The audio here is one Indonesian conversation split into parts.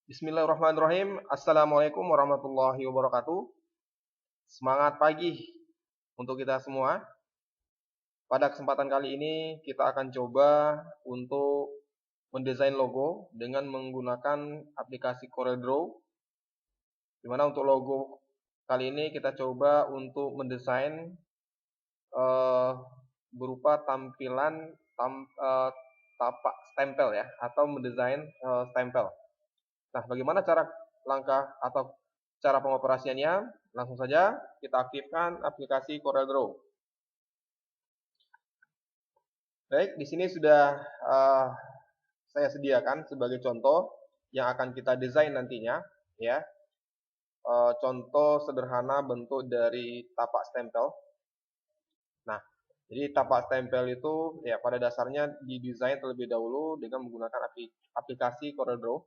Bismillahirrahmanirrahim. Assalamualaikum warahmatullahi wabarakatuh. Semangat pagi untuk kita semua. Pada kesempatan kali ini kita akan coba untuk mendesain logo dengan menggunakan aplikasi CorelDRAW. Di mana untuk logo kali ini kita coba untuk mendesain berupa tampilan tapak stempel ya, atau mendesain stempel. Nah, bagaimana langkah atau cara pengoperasiannya? Langsung saja kita aktifkan aplikasi CorelDRAW. Baik, di sini sudah saya sediakan sebagai contoh yang akan kita desain nantinya, ya. Contoh sederhana bentuk dari tapak stempel. Nah, jadi tapak stempel itu ya pada dasarnya didesain terlebih dahulu dengan menggunakan aplikasi CorelDRAW,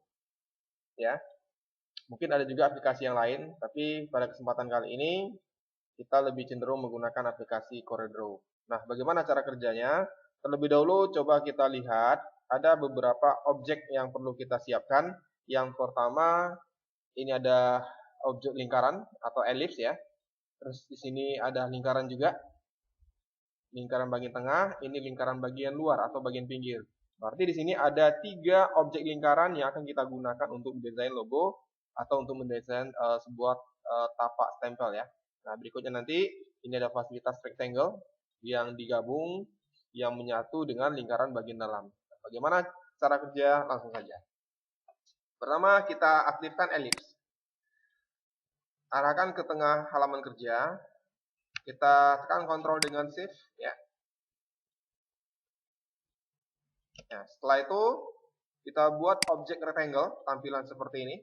ya. Mungkin ada juga aplikasi yang lain, tapi pada kesempatan kali ini kita lebih cenderung menggunakan aplikasi CorelDRAW. Nah, bagaimana cara kerjanya? Terlebih dahulu coba kita lihat ada beberapa objek yang perlu kita siapkan. Yang pertama ini ada objek lingkaran atau elips ya. Terus di sini ada lingkaran juga. Lingkaran bagian tengah, ini lingkaran bagian luar atau bagian pinggir. Berarti di sini ada 3 objek lingkaran yang akan kita gunakan untuk mendesain logo atau untuk mendesain sebuah tapak stempel ya. Nah, berikutnya nanti ini ada fasilitas rectangle yang digabung yang menyatu dengan lingkaran bagian dalam. Bagaimana cara kerja? Langsung saja. Pertama kita aktifkan elips. Arahkan ke tengah halaman kerja. Kita tekan Ctrl dengan Shift ya. Nah, setelah itu kita buat objek rectangle tampilan seperti ini.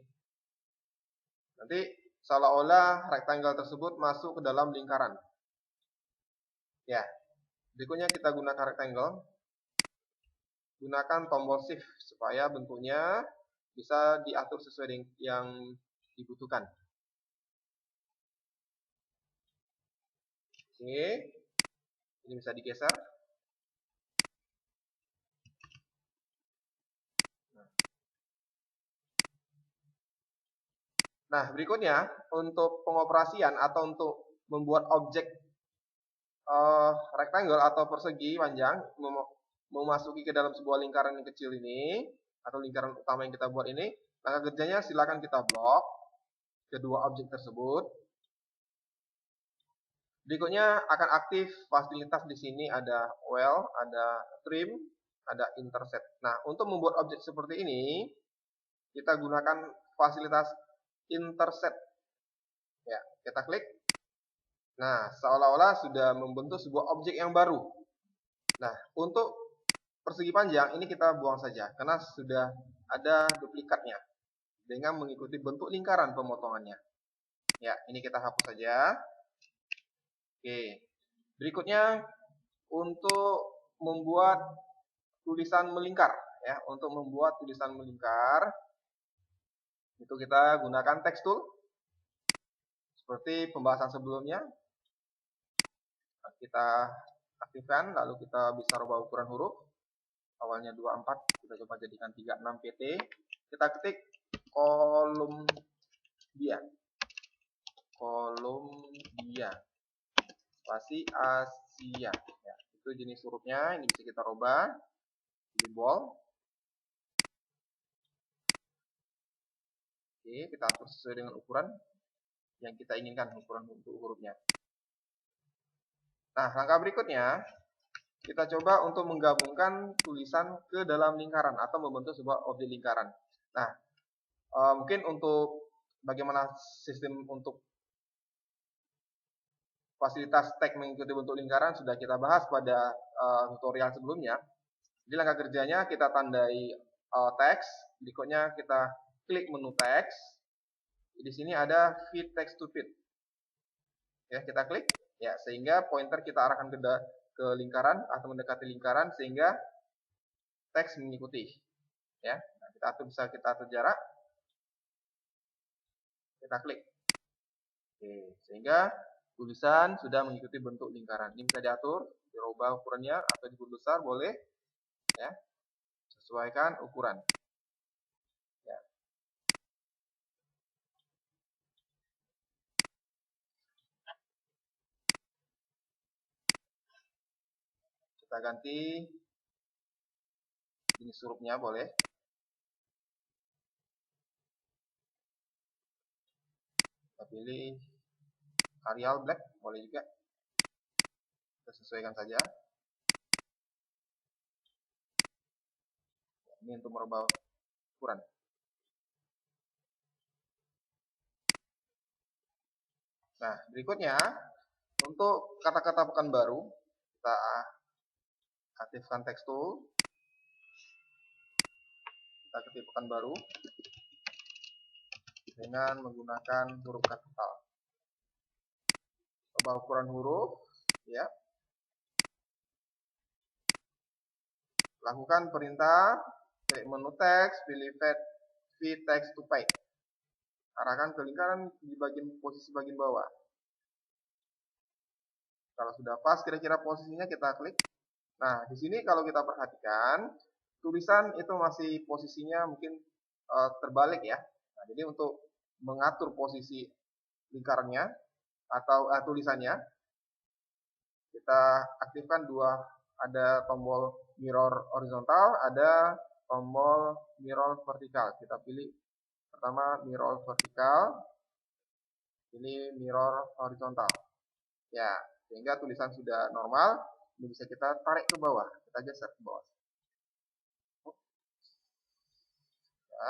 Nanti seolah-olah rectangle tersebut masuk ke dalam lingkaran. Ya. Berikutnya kita gunakan rectangle. Gunakan tombol Shift supaya bentuknya bisa diatur sesuai dengan yang dibutuhkan. Oke. Ini bisa digeser. Nah, berikutnya untuk pengoperasian atau untuk membuat objek rectangle atau persegi panjang memasuki ke dalam sebuah lingkaran yang kecil ini atau lingkaran utama yang kita buat ini, langkah kerjanya silakan kita blok kedua objek tersebut. Berikutnya akan aktif fasilitas di sini ada well, ada trim, ada intercept. Nah, untuk membuat objek seperti ini kita gunakan fasilitas intercept. Ya, kita klik. Nah, seolah-olah sudah membentuk sebuah objek yang baru. Nah, untuk persegi panjang ini kita buang saja karena sudah ada duplikatnya dengan mengikuti bentuk lingkaran pemotongannya. Ya, ini kita hapus saja. Oke. Berikutnya untuk membuat tulisan melingkar ya, untuk membuat tulisan melingkar itu kita gunakan text tool seperti pembahasan sebelumnya. Kita aktifkan lalu kita bisa rubah ukuran huruf. Awalnya 24, kita coba jadikan 36 pt. Kita ketik Columbia. Columbia. Spasi Asia. Ya, itu jenis hurufnya, ini bisa kita rubah. Jadi bold. Oke, kita atur sesuai dengan ukuran yang kita inginkan, ukuran untuk hurufnya. Nah, langkah berikutnya kita coba untuk menggabungkan tulisan ke dalam lingkaran atau membentuk sebuah objek lingkaran. Nah, mungkin untuk bagaimana sistem untuk fasilitas tag mengikuti bentuk lingkaran sudah kita bahas pada tutorial sebelumnya. Jadi langkah kerjanya kita tandai teks, berikutnya kita klik menu teks. Di sini ada fit text to fit. Ya, kita klik ya sehingga pointer kita arahkan ke lingkaran atau mendekati lingkaran sehingga teks mengikuti. Ya, nah, bisa kita atur jarak. Kita klik. Oke, sehingga tulisan sudah mengikuti bentuk lingkaran. Ini bisa diatur, dirubah ukurannya atau dibuat besar boleh. Ya, sesuaikan ukuran. Ya. Kita ganti jenis hurufnya boleh. Kita pilih Arial Black, boleh juga. Kita sesuaikan saja. Ini untuk merubah ukuran. Nah, berikutnya untuk kata-kata Pekanbaru, kita aktifkan text tool. Kita ketik Pekanbaru dengan menggunakan huruf kapital. Ubah ukuran huruf, ya. Lakukan perintah, klik menu teks, pilih feed text to page. Arahkan ke lingkaran di posisi bagian bawah. Kalau sudah pas kira-kira posisinya, kita klik. Nah, di sini kalau kita perhatikan, tulisan itu masih posisinya mungkin terbalik ya. Nah, jadi untuk mengatur posisi lingkarannya atau tulisannya, kita aktifkan ada tombol mirror horizontal, ada tombol mirror vertikal. Kita pilih pertama mirror vertikal, ini mirror horizontal. Ya, sehingga tulisan sudah normal, ini bisa kita tarik ke bawah, kita geser ke bawah. Ya.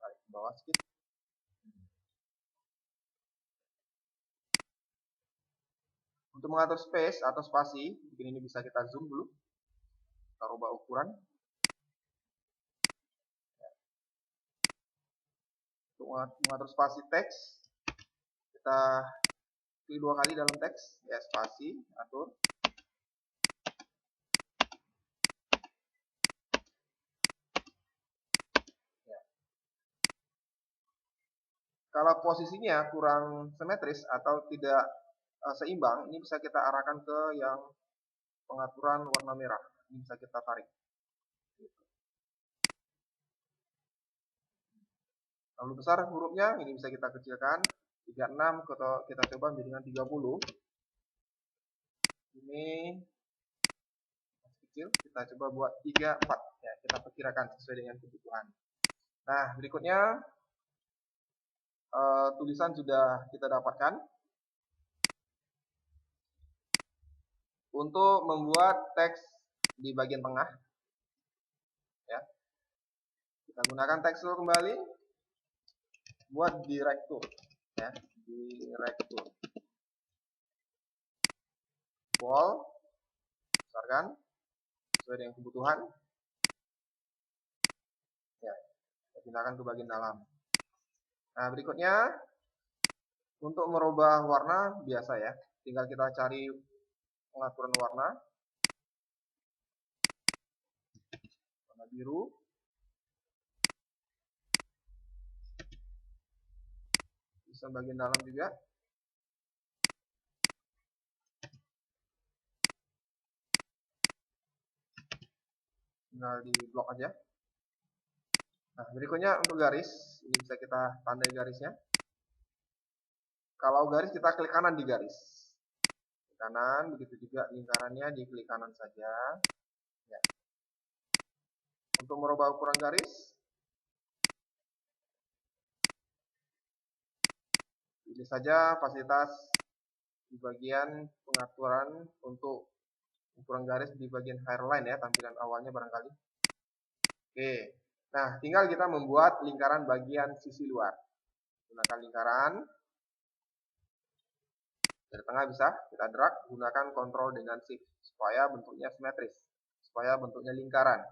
Tarik ke bawah sedikit. Untuk mengatur space atau spasi, mungkin ini bisa kita zoom dulu. Kita rubah ukuran. Untuk mengatur spasi teks, kita pilih 2 kali dalam teks, ya spasi, atur. Ya. Kalau posisinya kurang simetris atau tidak seimbang, ini bisa kita arahkan ke yang pengaturan warna merah. Ini bisa kita tarik. Terlalu besar hurufnya, ini bisa kita kecilkan. 36 kita coba menjadi 30. Ini masih kecil, kita coba buat 34. Ya, kita perkirakan sesuai dengan kebutuhan. Nah, berikutnya tulisan sudah kita dapatkan. Untuk membuat teks di bagian tengah, ya, kita gunakan text tool kembali, buat direktur, ya, direktur, wall, besarkan sesuai dengan kebutuhan, ya, kita pindahkan ke bagian dalam. Nah, berikutnya untuk merubah warna biasa ya, tinggal kita cari pengaturan warna biru. Bisa bagian dalam juga. Tinggal di blok aja. Nah, berikutnya untuk garis, ini bisa kita tandai garisnya. Kalau garis kita klik kanan di garis. Klik kanan, begitu juga lingkarannya di klik kanan saja. Ya. Untuk merubah ukuran garis, pilih saja fasilitas di bagian pengaturan untuk ukuran garis di bagian hairline ya, tampilan awalnya barangkali. Oke, nah tinggal kita membuat lingkaran bagian sisi luar. Gunakan lingkaran, dari tengah bisa kita drag, gunakan kontrol dengan shift supaya bentuknya simetris, supaya bentuknya lingkaran.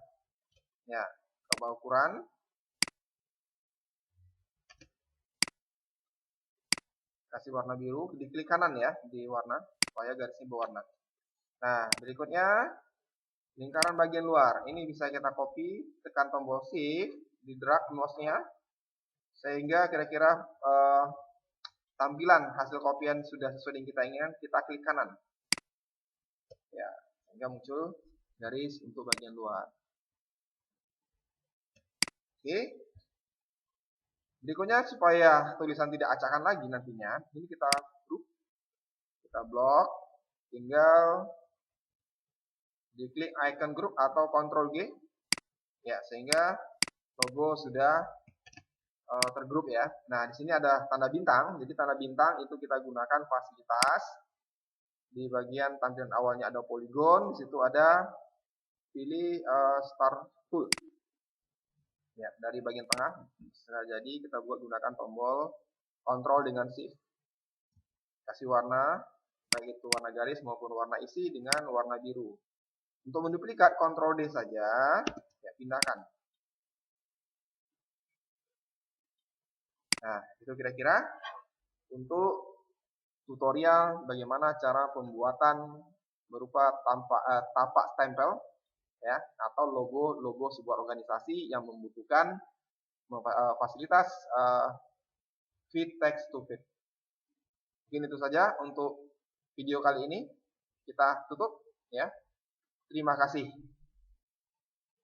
Ya, coba ukuran. Kasih warna biru, di klik kanan ya, di warna, supaya garisnya berwarna. Nah, berikutnya lingkaran bagian luar. Ini bisa kita copy, tekan tombol shift, di drag mouse-nya, sehingga kira-kira tampilan hasil kopian sudah sesuai dengan kita inginkan, kita klik kanan. Ya, sehingga muncul garis untuk bagian luar. Oke. Berikutnya supaya tulisan tidak acakan lagi nantinya, ini kita group kita blok, tinggal diklik icon grup atau Ctrl G, ya, sehingga logo sudah tergrup ya. Nah, di sini ada tanda bintang. Jadi tanda bintang itu kita gunakan fasilitas. Di bagian tampilan awalnya ada poligon, di situ ada pilih start tool. Ya, dari bagian tengah bisa jadi kita buat gunakan tombol Ctrl dengan Shift. Kasih warna, baik itu warna garis maupun warna isi dengan warna biru. Untuk menduplikat Ctrl D saja, ya pindahkan. Nah, itu kira-kira untuk tutorial bagaimana cara pembuatan berupa tapak stempel ya atau logo sebuah organisasi yang membutuhkan fasilitas fit text to fit. Mungkin itu saja untuk video kali ini. Kita tutup ya. Terima kasih.